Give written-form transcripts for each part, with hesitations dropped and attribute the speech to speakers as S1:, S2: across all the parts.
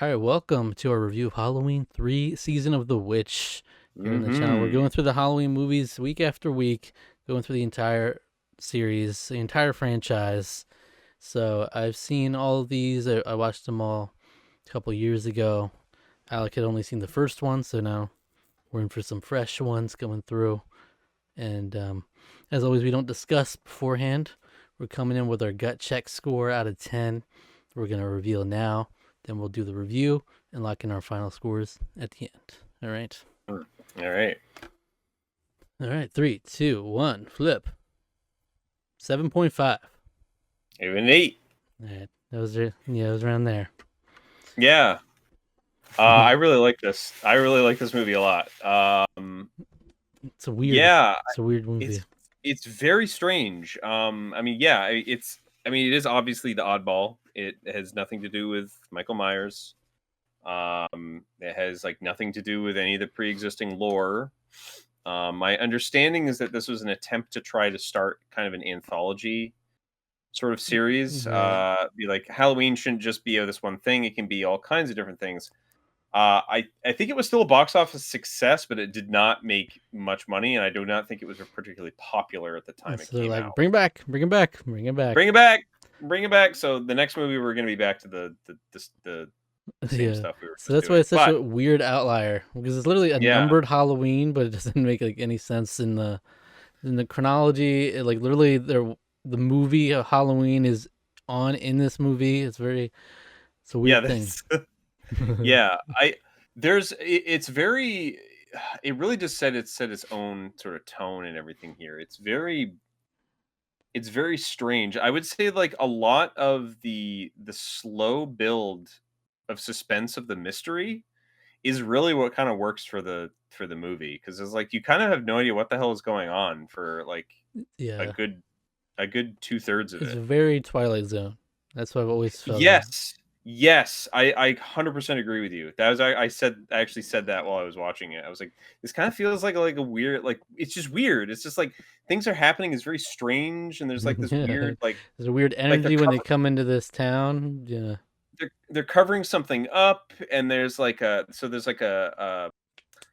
S1: All right, welcome to our review of Halloween 3 Season of the Witch here on the channel. We're
S2: Mm-hmm.
S1: going through the Halloween movies week after week, going through the entire series, the entire franchise. So I've seen all of these. I watched them all a couple years ago. Alec had only seen the first one, so now we're in for some fresh ones coming through. And as always, we don't discuss beforehand. We're coming in with our gut check score out of 10. We're going to reveal now. Then we'll do the review and lock in our final scores at the end. All right.
S2: All right.
S1: All right. 3, 2, 1, flip. 7.5.
S2: Even eight.
S1: All right. It was around there.
S2: Yeah. I really like this. I really like this movie a lot.
S1: It's a weird
S2: Yeah,
S1: it's a weird movie.
S2: it's very strange. It is obviously the oddball. It has nothing to do with Michael Myers. It has like nothing to do with any of the pre-existing lore. My understanding is that this was an attempt to try to start kind of an anthology sort of series.
S1: Right.
S2: Be like Halloween shouldn't just be this one thing; it can be all kinds of different things. I think it was still a box office success, but it did not make much money, and I do not think it was particularly popular at the time it
S1: So they're
S2: came
S1: like,
S2: out.
S1: bring it back, bring it back, bring it back.
S2: Bring it back, bring it back. So the next movie we're going to be back to the same
S1: Yeah.
S2: stuff we were
S1: So
S2: just
S1: that's why
S2: doing.
S1: it's such
S2: But
S1: a weird outlier because it's literally a
S2: yeah,
S1: numbered Halloween, but it doesn't make like any sense in the chronology. Literally the movie of Halloween is on in this movie. It's a
S2: yeah,
S1: weird thing.
S2: that's yeah. I there's it's very it really just set its own sort of tone and everything here. It's very strange. I would say like a lot of the slow build of suspense of the mystery is really what kind of works for the movie because it's like you kind of have no idea what the hell is going on for like a
S1: Yeah.
S2: good a good 2/3 of
S1: It's
S2: it.
S1: very Twilight Zone. That's what I've always felt like.
S2: Yes. Yes, I 100% agree with you. That was I actually said that while I was watching it. I was like, this kind of feels like a weird like it's just weird. It's just like things are happening. It's very strange, and there's like this
S1: Yeah.
S2: weird
S1: There's a weird
S2: like they're
S1: energy when they come into this town. Yeah.
S2: they're covering something up, and there's like a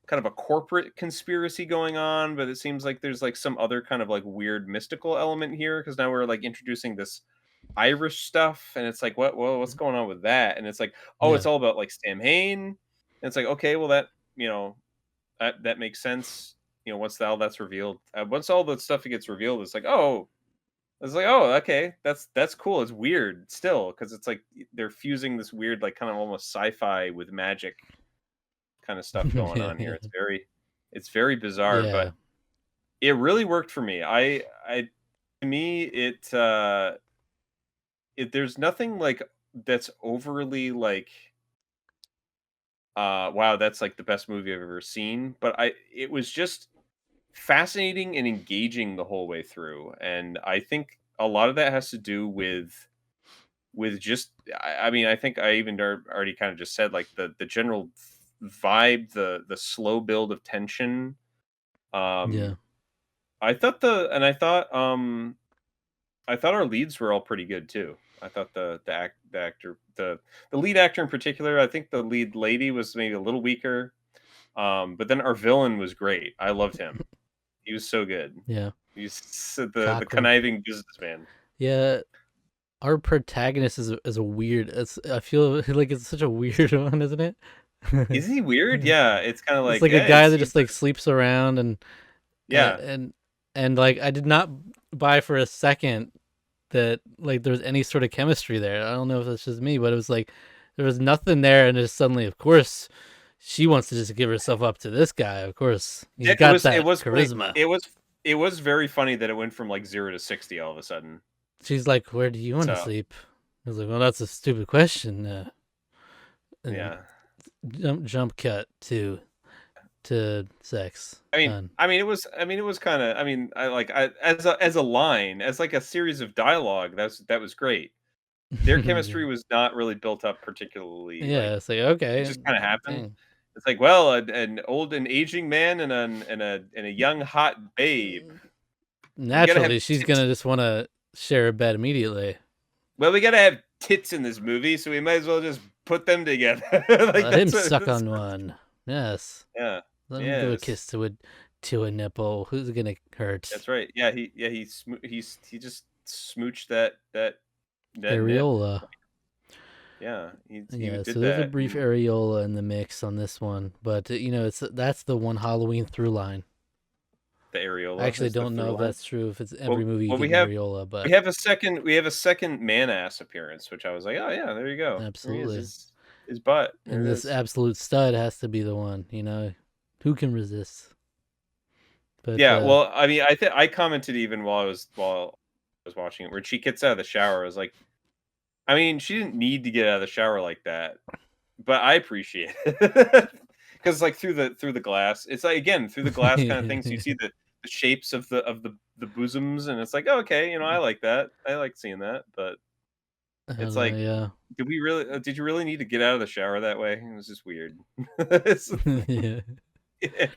S2: kind of a corporate conspiracy going on, but it seems like there's like some other kind of like weird mystical element here because now we're like introducing this Irish stuff, and it's like, what's going on with that? And it's like, oh,
S1: Yeah.
S2: it's all about like Sam Hain. And it's like, okay, well that that makes sense. Once all that's revealed, once all the stuff gets revealed, it's like, oh, okay, that's cool. It's weird still because it's like they're fusing this weird, like kind of almost sci-fi with magic kind of stuff going on here. It's very bizarre, but
S1: Yeah.
S2: it really worked for me. I to me it there's nothing like that's overly like wow, that's like the best movie I've ever seen, but I it was just fascinating and engaging the whole way through. And I think a lot of that has to do with just I mean, I think I even already kind of just said like the general vibe, the slow build of tension.
S1: Yeah.
S2: Um I thought our leads were all pretty good too. I thought the actor the lead actor in particular, I think the lead lady was maybe a little weaker. But then our villain was great. I loved him. He was so good.
S1: Yeah.
S2: The
S1: Cochran.
S2: conniving businessman.
S1: Yeah. Our protagonist is a weird. I feel like it's such a weird one, isn't it?
S2: Is he weird? Yeah, it's kind of
S1: It's
S2: like
S1: like a
S2: yeah, it
S1: guy that
S2: seems
S1: just like sleeps around and
S2: yeah.
S1: and and like I did not buy for a second that like there's any sort of chemistry there. I don't know if that's just me, but it was like there was nothing there, and just suddenly, of course, she wants to just give herself up to this guy. Of course, he's got
S2: It
S1: that
S2: was funny.
S1: charisma.
S2: It was very funny that it went from like 0 to 60 all of a sudden.
S1: She's like, "Where do you want to
S2: So
S1: sleep?" I was like, "Well, that's a stupid question." And
S2: yeah.
S1: jump cut to sex. Done.
S2: I mean, it was kind of. I mean, as a line, as like a series of dialogue. That was great. Their
S1: Yeah.
S2: chemistry was not really built up particularly. Like
S1: Yeah, it's like
S2: it
S1: okay,
S2: just kind of happened.
S1: dang.
S2: It's like, well, an old and aging man and a young hot babe. We gotta have
S1: Naturally, she's
S2: tits.
S1: gonna just want to share a bed immediately.
S2: Well, we gotta have tits in this movie, so we might as well just put them together. Like
S1: Let him
S2: that's what
S1: suck
S2: that's,
S1: on one. Yes.
S2: yeah.
S1: Let him give a
S2: Yes.
S1: kiss to a nipple. Who's gonna hurt?
S2: That's right. Yeah, he just smooched that nip.
S1: Areola.
S2: Yeah, he
S1: Yeah, so
S2: did
S1: there's a
S2: that.
S1: brief
S2: And
S1: areola in the mix on this one, but that's the one Halloween through line.
S2: the
S1: I
S2: areola
S1: actually
S2: is the
S1: don't know
S2: through
S1: if
S2: line.
S1: that's true. If it's every
S2: Well,
S1: movie you
S2: well,
S1: get an areola, but
S2: we have a second man ass appearance, which I was like, oh yeah, there you go. There he is.
S1: absolutely.
S2: His butt. There
S1: And
S2: it
S1: this
S2: is.
S1: absolute stud has to be the one. Who can resist? But
S2: Yeah. Well, I mean, I commented even while I was watching it, where she gets out of the shower. I was like, I mean, she didn't need to get out of the shower like that, but I appreciate it because like through the glass, it's like again through the glass kind of things. You see the shapes of the bosoms, and it's like, oh, okay, I like that. I like seeing that, but
S1: I
S2: it's
S1: don't know.
S2: like,
S1: Yeah.
S2: did you really need to get out of the shower that way? It was just weird. It's-
S1: Yeah.
S2: yeah.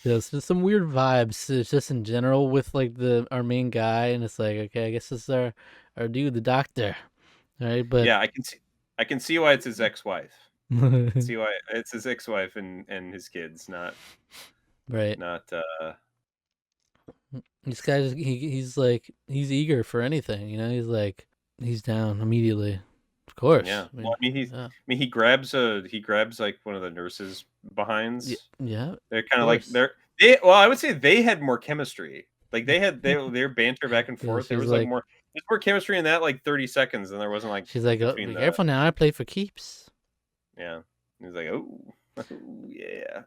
S1: Yeah, so some weird vibes. It's just in general with like the our main guy, and it's like, okay, I guess this is our dude, the doctor, right? But
S2: Yeah, I can see why it's his ex-wife. I can see why it's his ex-wife and his kids,
S1: right,
S2: not
S1: this guy he's like he's eager for anything, He's like he's down immediately, of course.
S2: yeah. Well, I mean,
S1: Yeah,
S2: he grabs like one of the nurses
S1: yeah,
S2: behinds.
S1: yeah, of
S2: They're kind of like
S1: course.
S2: well, I would say they had more chemistry. Like they had their banter back and
S1: Yeah,
S2: forth. There was like there's more chemistry in that like 30 seconds than there wasn't like
S1: she's like, oh,
S2: between
S1: be
S2: the
S1: careful now, I play for keeps.
S2: yeah. He's like, oh, oh yeah.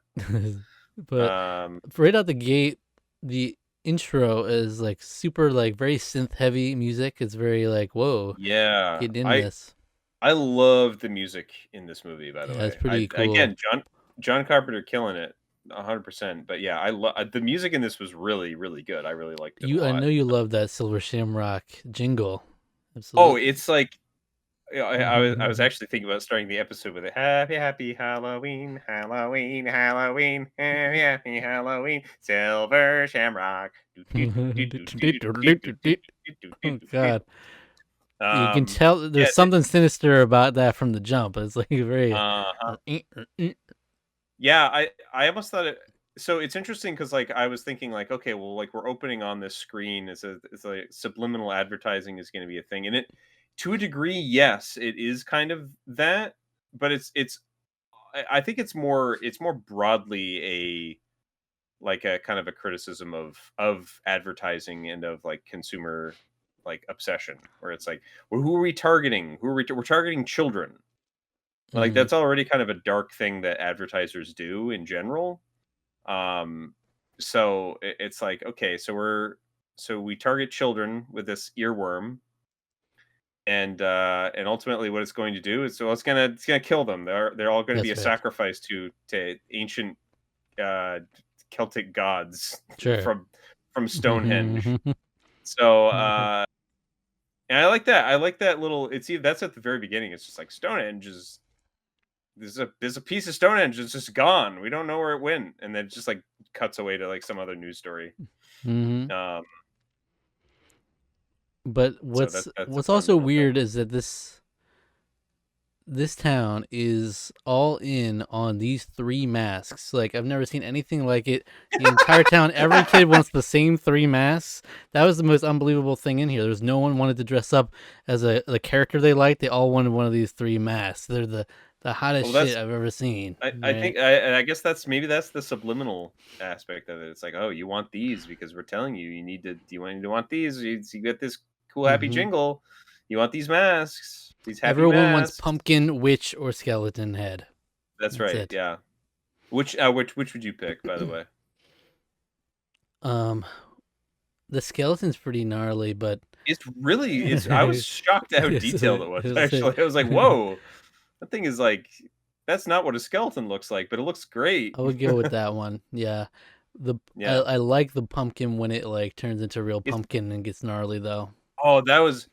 S1: But right out the gate, the intro is like super like very synth heavy music. It's very like whoa,
S2: Yeah.
S1: getting in this.
S2: I love the music in this movie, by the
S1: Yeah, it's
S2: way. I
S1: pretty cool.
S2: again, John Carpenter killing it 100%. But yeah, I love the music in this was really really good. I really liked it a
S1: I
S2: lot.
S1: know you love that Silver Shamrock jingle.
S2: Oh,
S1: Absolutely.
S2: it's like yeah, I was actually thinking about starting the episode with a happy happy Halloween, Halloween, Halloween, happy happy Halloween, Silver Shamrock.
S1: Oh God, you can
S2: Um,
S1: tell
S2: yeah,
S1: there's something sinister about that from the jump. It's like very.
S2: uh-huh. Yeah, I almost thought it so it's interesting because like I was thinking like, okay, well, like we're opening on this screen as a subliminal advertising is going to be a thing, and it to a degree, yes, it is kind of that, but it's I think it's more broadly a like a kind of a criticism of advertising and of like consumer like obsession, where it's like, well, who are we targeting? We're targeting children. Like
S1: Mhm.
S2: that's already kind of a dark thing that advertisers do in general. Um, so it's like, okay, so we target children with this earworm, and ultimately what it's going to do is so it's gonna kill them. They're all going to be a
S1: That's right.
S2: sacrifice to ancient uh, Celtic gods
S1: Sure.
S2: from Stonehenge. So and I like that. I like that little. It's that's at the very beginning. It's just like Stonehenge is there's a piece of Stonehenge that's just gone. We don't know where it went, and then it just like cuts away to like some other news story.
S1: hmm
S2: Um,
S1: But
S2: so that's a
S1: what's
S2: fun
S1: also
S2: little thing.
S1: weird is that this town is all in on these three masks. Like I've never seen anything like it. The entire town, every kid wants the same three masks. That was the most unbelievable thing in here. There was no one wanted to dress up as the character they liked. They all wanted one of these three masks. They're the hottest
S2: Well,
S1: shit
S2: that's
S1: I've ever seen.
S2: I
S1: Right?
S2: think and I guess that's maybe that's the subliminal aspect of it. It's like, oh, you want these because we're telling you you need to. Do you want these? You get this cool happy
S1: Mm-hmm.
S2: jingle. You want these masks? These happy
S1: Everyone wants
S2: masks.
S1: pumpkin, witch, or skeleton head.
S2: That's
S1: That's
S2: right.
S1: it.
S2: Yeah. Which would you pick, by the way?
S1: Um, the skeleton's pretty gnarly, but
S2: It's really it's I was shocked at how detailed it was, actually. I was like, "Whoa, that thing is like that's not what a skeleton looks like, but it looks great."
S1: I would go with that one. Yeah.
S2: Yeah.
S1: I like the pumpkin when it like turns into real
S2: It's
S1: pumpkin and gets gnarly though.
S2: oh, that was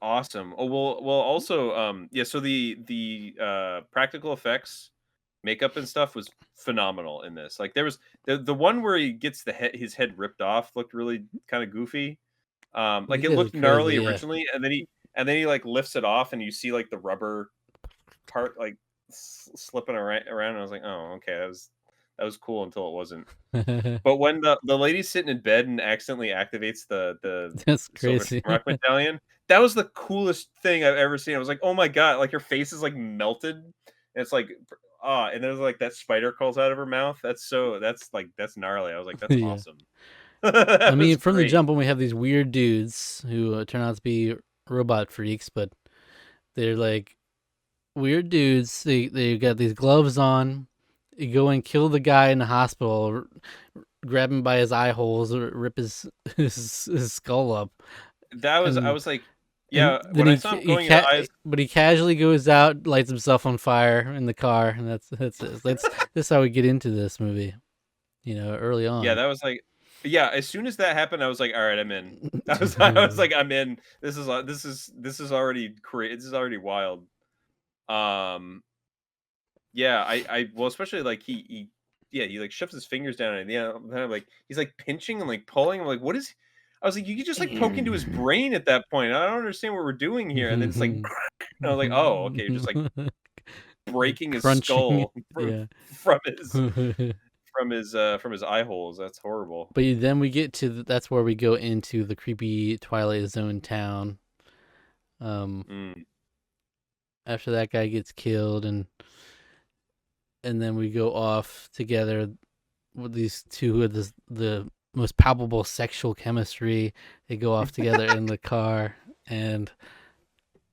S2: awesome. Oh, well, also, yeah, so the practical effects, makeup and stuff was phenomenal in this. Like, there was the one where he gets his head ripped off looked really kinda goofy. Like,
S1: These
S2: it
S1: guys are
S2: looked gnarly
S1: crazy, yeah.
S2: originally, and then he like, lifts it off, and you see, like, the rubber part like slipping around. And I was like, oh, okay, that was cool until it wasn't. But when the lady's sitting in bed and accidentally activates the
S1: That's
S2: Silver
S1: crazy.
S2: Shamrock medallion, that was the coolest thing I've ever seen. I was like, "Oh my god!" Like her face is like melted, and it's like, and there's like that spider crawls out of her mouth. That's gnarly. I was like, "That's
S1: Yeah.
S2: awesome."
S1: I
S2: That was
S1: mean, from the
S2: great.
S1: jump, when we have these weird dudes who turn out to be robot freaks, but they're like weird dudes. They got these gloves on. You go and kill the guy in the hospital, grab him by his eye holes, or rip his skull up,
S2: I
S1: and
S2: was like,
S1: and
S2: yeah.
S1: then
S2: When I saw him going into eyes,
S1: but he casually goes out, lights himself on fire in the car, and that's it. That's how we get into this movie. Early
S2: yeah,
S1: on.
S2: that was like, yeah. As soon as that happened, I was like, "All right, I'm in." I was like, "I'm in." This is already crazy. This is already wild. Um, Yeah, well, especially like yeah, he like shoves his fingers down and yeah, then I'm like he's like pinching and like pulling. I'm like, what is I was like, you could just like poke into his brain at that point. I don't understand what we're doing here. And then it's like I was like, oh, okay, just like breaking his
S1: Crunching.
S2: skull
S1: Yeah.
S2: from his from his eye holes. That's horrible.
S1: But then we get to that's where we go into the creepy Twilight Zone town. Um,
S2: Mm.
S1: After that guy gets killed, and then we go off together with these two who have the most palpable sexual chemistry. They go off together in the car and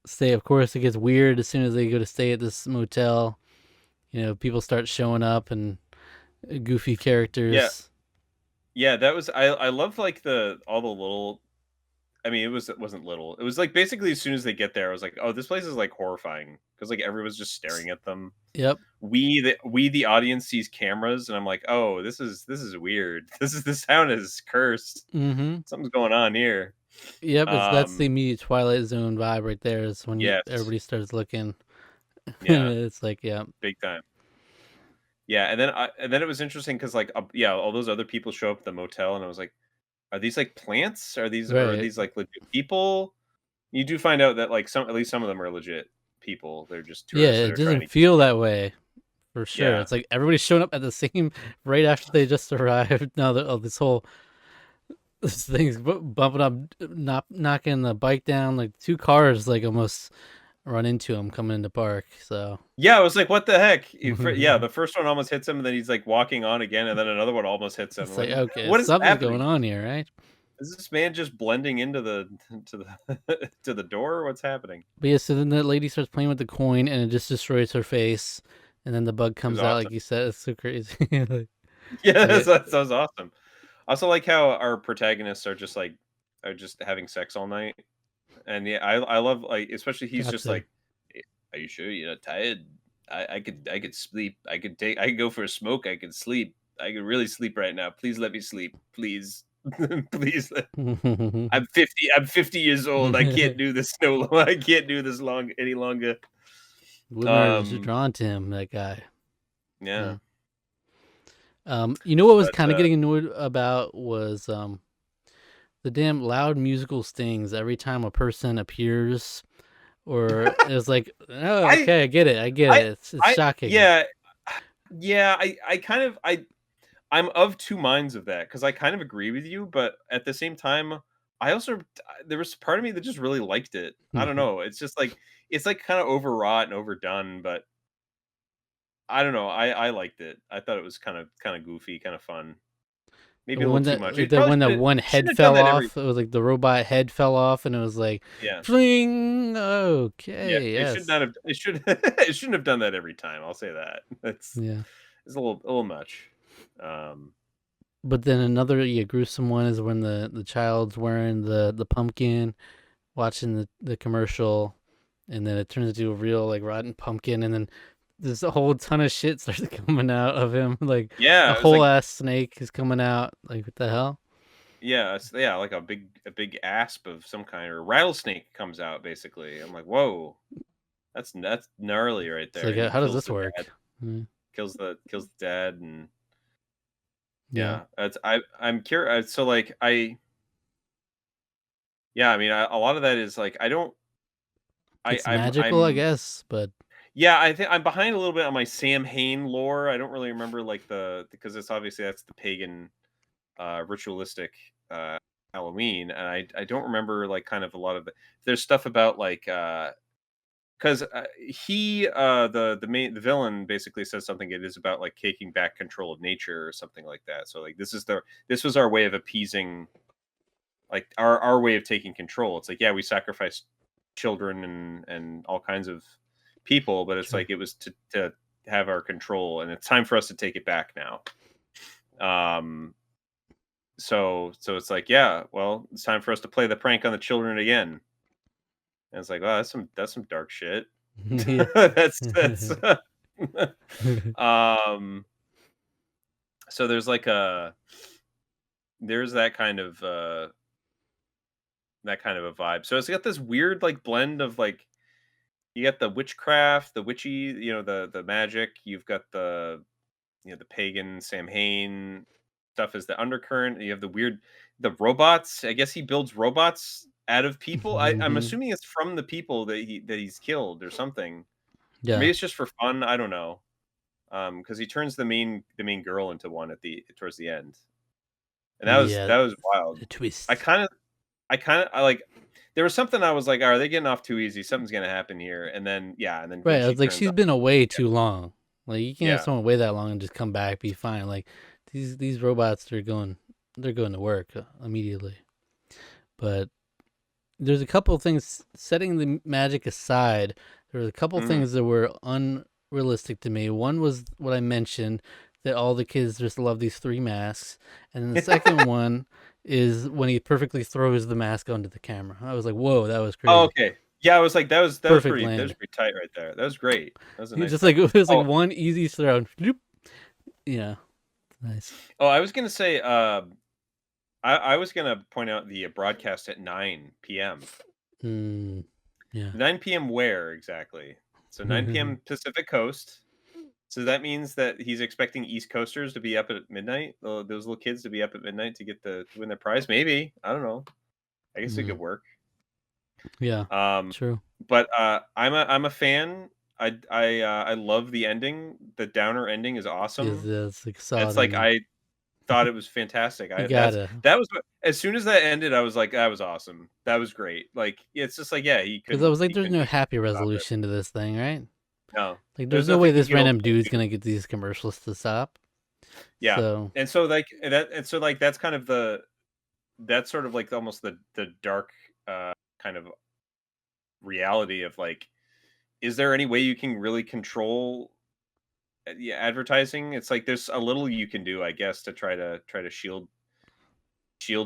S1: stay. Of course, it gets weird as soon as they go to stay at this motel. People start showing up and goofy
S2: Yeah,
S1: characters.
S2: yeah, that was I love like the all the little I mean, it wasn't little. It was like basically as soon as they get there, I was like, "Oh, this place is like horrifying," because like everyone's just staring at them.
S1: Yep.
S2: We the audience sees cameras, and I'm like, "Oh, this is weird. This town is cursed.
S1: Mm-hmm.
S2: Something's going on here."
S1: Yep. That's the
S2: Um,
S1: immediate Twilight Zone vibe right there. Is when
S2: yes,
S1: everybody starts looking.
S2: yeah,
S1: It's like, yeah,
S2: big time. Yeah, and then it was interesting because like yeah, all those other people show up at the motel, and I was like, "Are these like plants? Are
S1: right.
S2: these like legit people?" You do find out that like at least some of them are legit people. They're just
S1: Yeah,
S2: tourists that
S1: it
S2: are trying
S1: doesn't
S2: to get
S1: feel
S2: in.
S1: that way for sure.
S2: Yeah,
S1: It's like everybody's showing up at the same right after they just arrived. Now that this whole this thing's bumping up, knocking the bike down. Like two cars, like almost run into him coming into park. So
S2: yeah. I was like, "What the heck?" Yeah, the first one almost hits him, and then he's like walking on again, and then another one almost hits him.
S1: it's
S2: I'm
S1: like,
S2: like,
S1: okay,
S2: "What is
S1: something's going
S2: happening?
S1: on here, right?
S2: Is this man just blending into the to the to the door? What's happening?"
S1: But yeah, so then the lady starts playing with the coin, and it just destroys her face. And then the bug
S2: It was
S1: comes out, like
S2: awesome.
S1: you said. It's so crazy.
S2: Yes,
S1: like,
S2: that was awesome. I also like how our protagonists are just having sex all night, and yeah, I love like especially he's just
S1: gotcha.
S2: like, "Are you sure you're not tired? I could sleep. I could go for a smoke. I could sleep. I could really sleep right now. Please let me sleep. Please, please. I'm 50 years old. I can't do this no long. I can't do this long any longer."
S1: Women are just
S2: Um,
S1: drawn to him, that guy.
S2: yeah,
S1: Yeah. What I was
S2: but
S1: kind of getting annoyed about was the damn loud musical stings every time a person appears, or it's like, oh,
S2: I
S1: okay, I get it, I get
S2: I
S1: it. It's shocking.
S2: yeah, yeah. I kind of I'm of two minds of that because I kind of agree with you, but at the same time, I also there was part of me that just really liked it. I don't know. It's just like it's like kind of overwrought and overdone, but I don't know. I liked it. I thought it was kind of goofy, kind of fun. Maybe a little
S1: When
S2: too
S1: the
S2: much.
S1: like
S2: It
S1: the
S2: probably
S1: when that
S2: shouldn't
S1: one head
S2: shouldn't have done
S1: fell
S2: that every.
S1: off, it was like the robot head fell off, and it was like,
S2: Yeah,
S1: fling.
S2: yeah.
S1: Okay,
S2: It should
S1: yes,
S2: not have. It should. It shouldn't have done that every time. I'll say that.
S1: yeah.
S2: It's a little much. Um,
S1: But then another gruesome one is when the child's wearing the pumpkin, watching the commercial, and then it turns into a real like rotten pumpkin, and then there's a whole ton of shit starts coming out of him. Like a
S2: yeah, it was
S1: whole
S2: like
S1: ass snake is coming out. Like what the hell?
S2: yeah, like a big asp of some kind or rattlesnake comes out basically. I'm like, whoa, that's gnarly right
S1: It's
S2: there.
S1: like,
S2: And he
S1: how does
S2: kills
S1: this
S2: the
S1: work?
S2: dad,
S1: Mm,
S2: kills the dad, and
S1: yeah,
S2: yeah, I'm curious. So like yeah, I mean, a lot of that is like I don't,
S1: it's
S2: I'm
S1: magical, I
S2: I'm
S1: guess, but
S2: Yeah, I think I'm behind a little bit on my Sam Hain lore. I don't really remember like because it's obviously that's the pagan ritualistic Halloween, and I don't remember like kind of a lot of the there's stuff about like because he the villain basically says something it is about like taking back control of nature or something like that. So like this was our way of appeasing like our way of taking control. It's like yeah, we sacrifice children and all kinds of people, but it's
S1: Sure.
S2: like it was to have our control, and it's time for us to take it back now. Um, so it's like yeah, well, it's time for us to play the prank on the children again. And it's like, wow, that's some dark shit.
S1: Yeah.
S2: That's um so there's like a there's that kind of a vibe. So it's got this weird like blend of like you got the witchcraft, the witchy, the magic, you've got the pagan Samhain stuff is the undercurrent. You have the robots. I guess he builds robots out of people. I'm
S1: Hmm.
S2: assuming it's from the people that he's killed or something. Or
S1: Yeah.
S2: maybe it's just for fun. I don't know. Because he turns the main girl into one at the towards the end, and
S1: Yeah.
S2: that was wild.
S1: The
S2: I
S1: twist.
S2: kind of I like there was something I was like, are they getting off too easy? Something's gonna happen here, and then yeah, and then when
S1: Right. I
S2: she
S1: was like,
S2: turns
S1: she's
S2: up,
S1: been away too long. Like you can't have
S2: yeah,
S1: someone wait that long and just come back be fine. Like these robots, they're going to work immediately. But there's a couple of things setting the magic aside. There were a couple of
S2: hmm
S1: things that were unrealistic to me. One was what I mentioned that all the kids just love these three masks, and then the second one is when he perfectly throws the mask onto the camera. I was like, "Whoa, that was
S2: Oh,
S1: crazy!
S2: okay. Yeah, I was like,
S1: Perfect land."
S2: pretty tight right there. That was great. That was a nice
S1: Just like
S2: touch.
S1: it was like
S2: Oh,
S1: one easy throw. Bloop. Yeah, nice.
S2: I was gonna say, I was gonna point out the broadcast at 9 p.m.
S1: Mm, yeah.
S2: 9 p.m. where exactly? So 9 p.m. Pacific Coast. So that means that he's expecting East Coasters to be up at midnight. Those little kids to be up at midnight to win their prize. Maybe I don't know. I guess it
S1: Mm,
S2: could work.
S1: yeah,
S2: Um,
S1: true.
S2: but I'm a fan. I love the ending. The downer ending is
S1: Yes,
S2: awesome.
S1: that's like a
S2: It's
S1: solid
S2: like
S1: ending.
S2: I thought it was fantastic.
S1: You gotta,
S2: That was as soon as that ended, I was like, that was awesome. That was great. Like it's just like yeah,
S1: because I was like,
S2: he
S1: there's
S2: couldn't
S1: no
S2: do
S1: happy
S2: anything to stop it.
S1: resolution to this thing, right?
S2: No,
S1: Like, there's
S2: there's
S1: no way
S2: nothing he
S1: this
S2: can
S1: random
S2: ultimately
S1: dude's
S2: do.
S1: gonna get these commercials to stop.
S2: Yeah,
S1: So
S2: and so like that's kind of that's sort of like almost the dark kind of reality of like, is there any way you can really control yeah, advertising? It's like there's a little you can do, I guess, to try to shield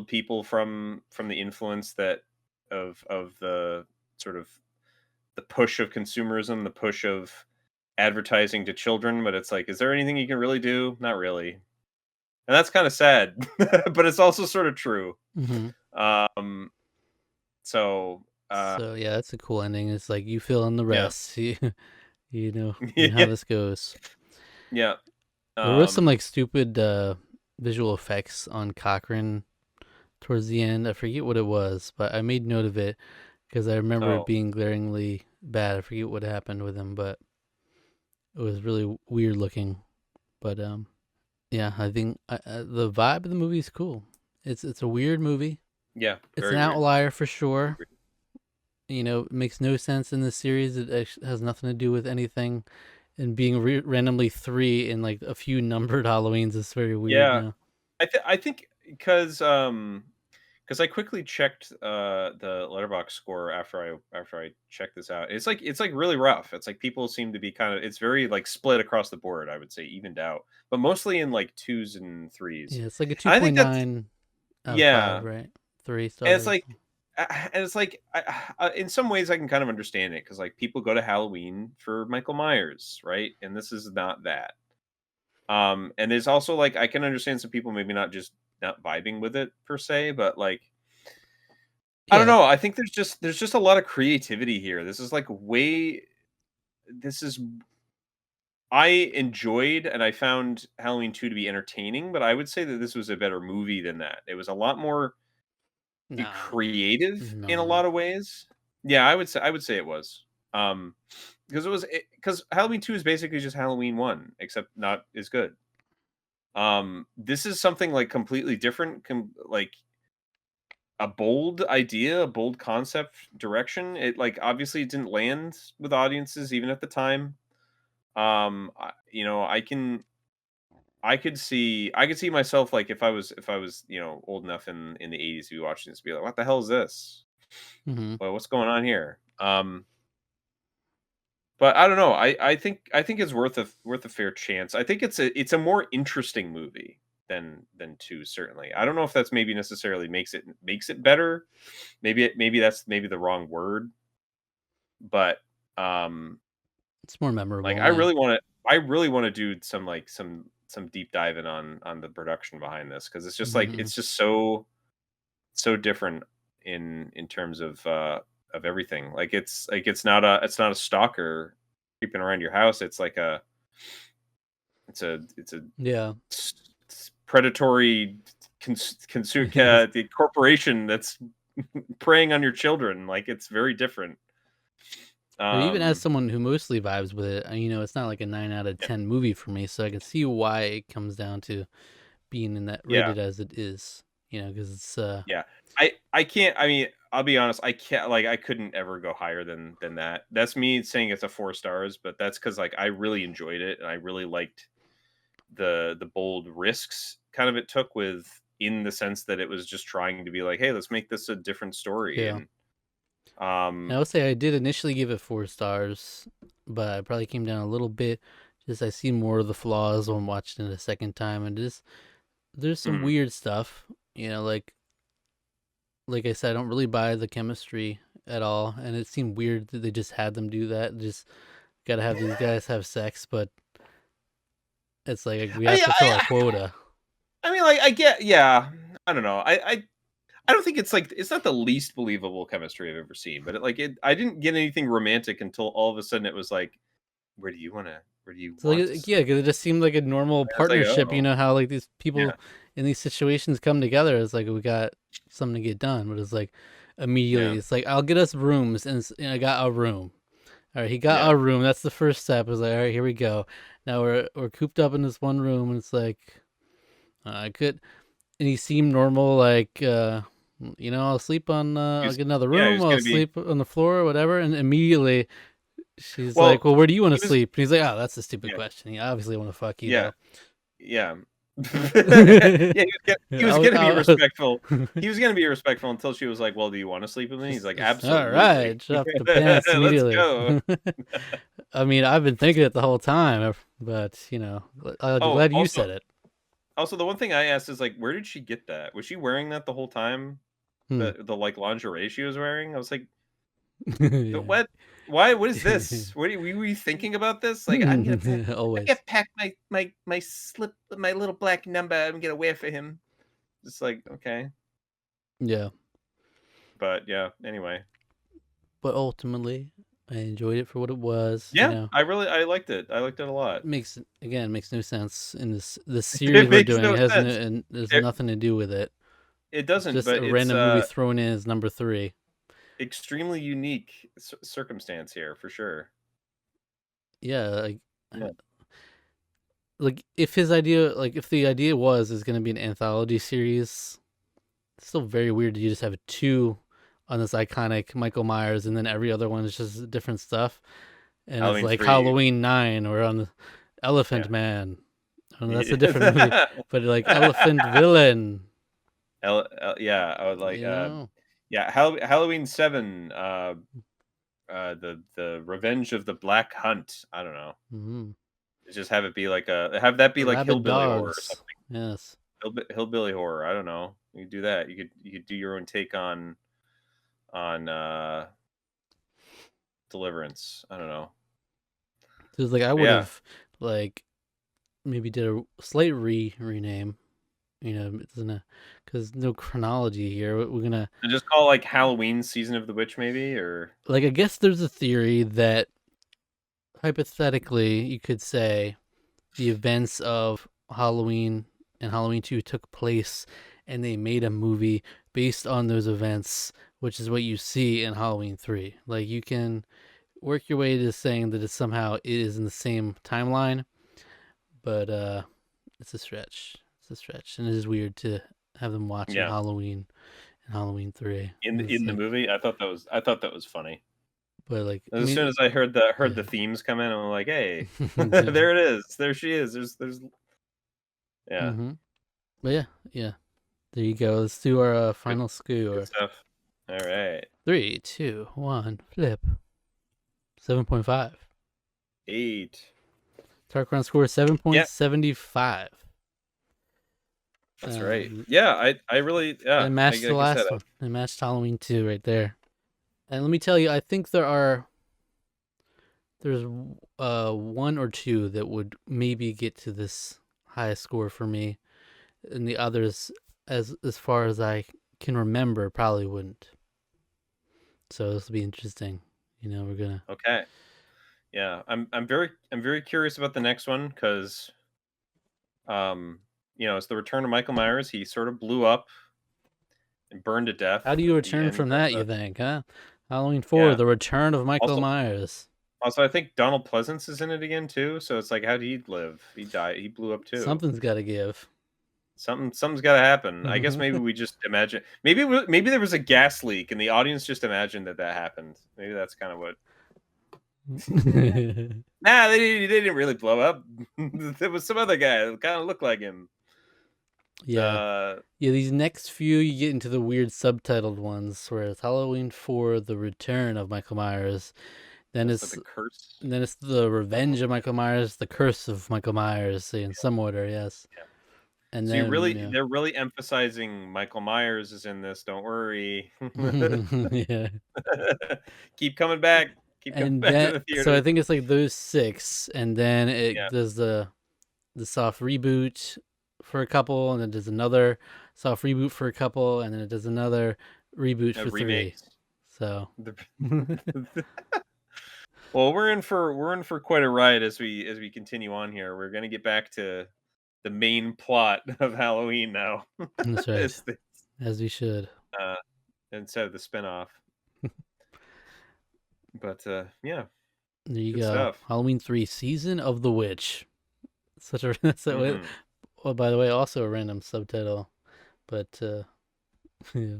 S2: people from the influence that of the sort of the push of consumerism, the push of advertising to children. But it's like, is there anything you can really do? Not really, and that's kind of sad, but it's also sort of true.
S1: hmm
S2: Um, so
S1: so yeah, that's a cool ending. It's like you fill in the
S2: yeah,
S1: rest. You know how
S2: yeah,
S1: this goes.
S2: yeah.
S1: There was some
S2: Um,
S1: like stupid visual effects on Cochrane towards the end. I forget what it was, but I made note of it because I remember it
S2: oh
S1: being glaringly bad. I forget what happened with him, but it was really weird looking. But yeah, I think the vibe of the movie is cool. It's a weird movie.
S2: yeah,
S1: It's an
S2: very weird.
S1: outlier for sure. It makes no sense in this series. It actually has nothing to do with anything. And being randomly three in like a few numbered Halloweens is very weird
S2: Yeah,
S1: now.
S2: I think because I quickly checked the letterbox score after I checked this out. It's like really rough. It's like people seem to be kind of it's very like split across the board. I would say evened out, but mostly in like twos and threes.
S1: Yeah, it's like a
S2: And I think that's
S1: 2.9 out of
S2: yeah,
S1: 5, right? Three
S2: and it's
S1: stars.
S2: like and it's like in some ways I can kind of understand it because like people go to Halloween for Michael Myers, right? And this is not that. And there's also like I can understand some people maybe not vibing with it per se, but like I don't
S1: Yeah,
S2: know. I think there's just a lot of creativity here. This is like way this is I enjoyed and I found Halloween 2 to be entertaining, but I would say that this was a better movie than that. It was a lot more
S1: no,
S2: creative in a
S1: no.
S2: lot of ways. Yeah, I would say it was. Um because Halloween 2 is basically just Halloween 1, except not as good. This is something like completely different, like a bold idea, a bold concept direction. It like obviously it didn't land with audiences even at the time. I could see myself like if I was old enough in the 80s to be watching this, be like, what the hell is this?
S1: Hmm.
S2: Well, what's going on here? But I don't know. I think it's worth a fair chance. I think it's a more interesting movie than two, certainly. I don't know if that's maybe necessarily makes it better. Maybe that's maybe the wrong word, but um
S1: It's more
S2: like
S1: memorable. Yeah.
S2: I really want to do some deep diving on the production behind this, because it's just like
S1: Hmm.
S2: it's just so different in terms of everything. Like it's not a stalker creeping around your house. It's like it's a
S1: Yeah.
S2: predatory consume the corporation that's preying on your children. Like it's very different.
S1: But even as
S2: Um
S1: someone who mostly vibes with it, it's not like a 9 out of 10 movie for me. So I can see why it comes down to being in that
S2: yeah.
S1: rated as it is. Because it's
S2: Yeah. I can't, I mean, I'll be honest, I can't, like, I couldn't ever go higher than that. That's me saying it's a 4 stars, but that's because like I really enjoyed it and I really liked the bold risks kind of it took, with in the sense that it was just trying to be like, hey, let's make this a different story.
S1: yeah.
S2: And
S1: And I would say I did initially give it 4 stars, but I probably came down a little bit. Just I see more of the flaws when watching it a second time, and just there's some
S2: mhm,
S1: weird stuff. Like I said, I don't really buy the chemistry at all, and it seemed weird that they just had them do that. Just gotta have these guys have sex, but it's like we
S2: I
S1: have
S2: mean,
S1: to fill our quota.
S2: I mean, like, I get, yeah, I don't know. I don't think it's like it's not the least believable chemistry I've ever seen, but I didn't get anything romantic until all of a sudden it was like, where do you
S1: So
S2: want to
S1: yeah,
S2: sleep?
S1: because it just seemed like a normal
S2: I was like,
S1: partnership. You
S2: oh,
S1: know how like these people
S2: yeah,
S1: in these situations come together. It's like we got something to get done, but it's like
S2: yeah,
S1: immediately it's like I'll get us rooms, and I got a room. All right, he got
S2: yeah,
S1: a room. That's the first step. It's like all right, here we go. Now we're cooped up in this one room, and it's like I could. And he seemed normal, like I'll sleep on. I'll
S2: he's
S1: get another
S2: yeah,
S1: room.
S2: he's
S1: I'll
S2: gonna be
S1: sleep on the floor or whatever. And immediately she's
S2: well,
S1: like, "Well, where do you want to
S2: he was
S1: sleep?" And he's like, "Oh, that's a stupid
S2: yeah,
S1: question. He obviously want to fuck you
S2: yeah,
S1: though."
S2: yeah.
S1: I
S2: Yeah, he was
S1: was,
S2: gonna be
S1: I was
S2: respectful. He was gonna be respectful until she was like, "Well, do you wanna sleep with me?" He's like,
S1: just all
S2: "Absolutely."
S1: right. Drop the pants
S2: Let's
S1: immediately.
S2: go.
S1: I mean, I've been thinking it the whole time, but I'm
S2: Oh,
S1: glad you
S2: also
S1: said it.
S2: also, the one thing I asked is, like, where did she get that? Was she wearing that the whole time?
S1: Hmm.
S2: The, like, lingerie she was wearing? I was like, "But
S1: Yeah.
S2: what? Why? What is this? What were you thinking about this?" Like, I'm gonna
S1: Always.
S2: pack my little black number. I'm gonna wear for him. Just like, okay.
S1: Yeah.
S2: But yeah, anyway.
S1: But ultimately, I enjoyed it for what it was.
S2: Yeah, I liked it. I liked it a lot.
S1: Makes no sense in this series
S2: It
S1: we're
S2: makes
S1: doing.
S2: no
S1: It has no,
S2: sense.
S1: and there's
S2: It
S1: nothing to do with it.
S2: it
S1: It's
S2: doesn't,
S1: just
S2: but
S1: a
S2: it's
S1: random movie thrown in as number three.
S2: extremely unique circumstance here for sure.
S1: Yeah,
S2: Yeah.
S1: if his idea, if the idea was is going to be an anthology series, it's still very weird that you just have two on this iconic Michael Myers, and then every other one is just different stuff. And it's
S2: Halloween
S1: like
S2: 3.
S1: Halloween 9 or on the Elephant
S2: Yeah.
S1: Man. I don't know, that's a different movie, but like Elephant Villain.
S2: Yeah, I would like
S1: You know.
S2: yeah, Halloween 7, the Revenge of the Black Hunt. I don't know.
S1: Hmm.
S2: Just have it be like have that be like
S1: Rabid
S2: hillbilly horror or
S1: dogs.
S2: something.
S1: Yes.
S2: Hillbilly horror. I don't know. You could do that. You could do your own take on Deliverance. I don't know.
S1: Because like I
S2: But
S1: would
S2: yeah,
S1: have like maybe did a slight rename. It's gonna because no chronology here. We're gonna
S2: and just call it like Halloween Season of the Witch, maybe, or
S1: like I guess there's a theory that hypothetically you could say the events of Halloween and Halloween 2 took place and they made a movie based on those events, which is what you see in Halloween 3. Like you can work your way to saying that it is in the same timeline, but it's a stretch. It's a stretch, and it is weird to have them watching
S2: Yeah.
S1: Halloween and Halloween 3. It's
S2: In the
S1: like,
S2: movie, I thought that was funny.
S1: but like, I
S2: As soon
S1: mean,
S2: as I heard
S1: yeah.
S2: the themes come in, I'm like, hey, there it is. There she is. There's yeah,
S1: Mm-hmm. But yeah, yeah. There you go. Let's do our
S2: good
S1: final
S2: good
S1: score.
S2: stuff. All right,
S1: 3, 2, 1, flip. 7.5.
S2: 8.
S1: Tarqaron score
S2: Yeah,
S1: 7.75.
S2: that's right. Yeah, I really
S1: That
S2: I
S1: matched the
S2: like I said,
S1: last one. It matched Halloween 2 right there. And let me tell you, I think there's one or two that would maybe get to this highest score for me, and the others, as far as I can remember, probably wouldn't. So this will be interesting. We're gonna.
S2: okay. Yeah, I'm very curious about the next one because it's the return of Michael Myers. He sort of blew up and burned to death
S1: How do you
S2: at the
S1: return
S2: end
S1: from
S2: of
S1: that?
S2: the
S1: You think, huh? Halloween 4:
S2: yeah.
S1: The Return of Michael
S2: Also,
S1: Myers.
S2: I think Donald Pleasance is in it again too. So it's like, how did he live? He died. He blew up too.
S1: Something's got to give.
S2: Something's got to happen. I guess maybe we just imagine. Maybe there was a gas leak and the audience just imagined that happened. Maybe that's kind of what. Nah, they didn't really blow up. There was some other guy that kind of looked like him.
S1: Yeah.
S2: Uh,
S1: Yeah, these next few, you get into the weird subtitled ones where it's Halloween 4: The Return of Michael Myers. Then
S2: that's like
S1: it's
S2: the curse.
S1: then it's The Revenge of Michael Myers, The Curse of Michael Myers, in some order, yes.
S2: Yeah.
S1: And
S2: So
S1: then, yeah.
S2: they're really emphasizing Michael Myers is in this. Don't worry.
S1: Yeah.
S2: Keep coming back. Keep coming
S1: And
S2: back to
S1: then,
S2: the
S1: so I
S2: theater.
S1: think it's like those six, and then it
S2: Yeah,
S1: does the soft reboot for a couple, and then does another soft reboot for a couple, and then it does another reboot for three.
S2: remakes.
S1: So
S2: The Well, we're in for quite a ride as we continue on here. We're gonna get back to the main plot of Halloween now.
S1: that's right,
S2: It's the,
S1: as we should.
S2: uh, instead of the spinoff. But yeah,
S1: There you
S2: good
S1: go.
S2: stuff.
S1: Halloween 3: Season of the Witch. Such a that's a,
S2: Hmm.
S1: oh, by the way, also a random subtitle, but yeah.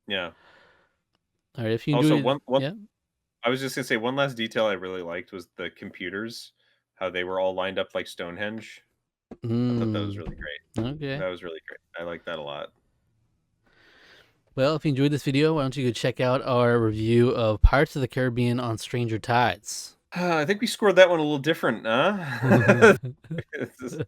S2: Yeah.
S1: All right, if you
S2: Also,
S1: enjoyed,
S2: one
S1: yeah.
S2: I was just gonna say one last detail I really liked was the computers, how they were all lined up like Stonehenge. I thought that was
S1: Mm,
S2: really great.
S1: okay.
S2: That was really great. I like that a lot.
S1: Well, if you enjoyed this video, why don't you go check out our review of Pirates of the Caribbean on Stranger Tides.
S2: I think we scored that one a little different, huh? It's just-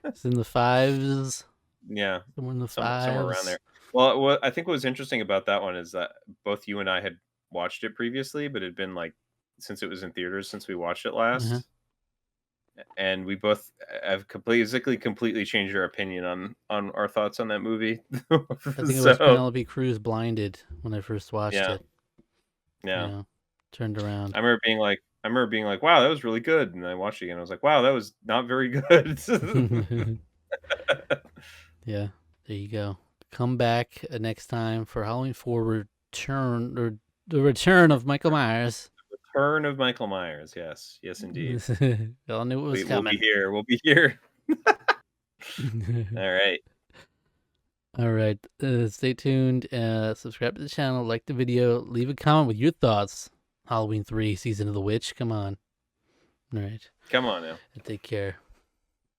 S1: It's in the fives,
S2: yeah,
S1: somewhere in the
S2: somewhere around there.
S1: fives.
S2: Well, what I think what was interesting about that one is that both you and I had watched it previously, but it had been like since it was in theaters since we watched it
S1: Uh-huh.
S2: last, and we both have completely changed our opinion on our thoughts on that movie.
S1: I think I was
S2: So
S1: Penelope Cruz blinded when I first watched
S2: yeah,
S1: it. You
S2: yeah.
S1: know, turned around.
S2: I remember being like, "Wow, that was really good," and I watched it again. I was like, "Wow, that was not very good."
S1: Yeah, there you go. Come back next time for Halloween 4: Return, or the Return of Michael Myers.
S2: Return of Michael Myers. Yes, yes, indeed.
S1: Y'all knew it was
S2: We'll be
S1: coming.
S2: here. We'll be here. All right.
S1: All right. Stay tuned. Subscribe to the channel. Like the video. Leave a comment with your thoughts. Halloween 3: Season of the Witch. Come on. All right.
S2: Come on now.
S1: Take care.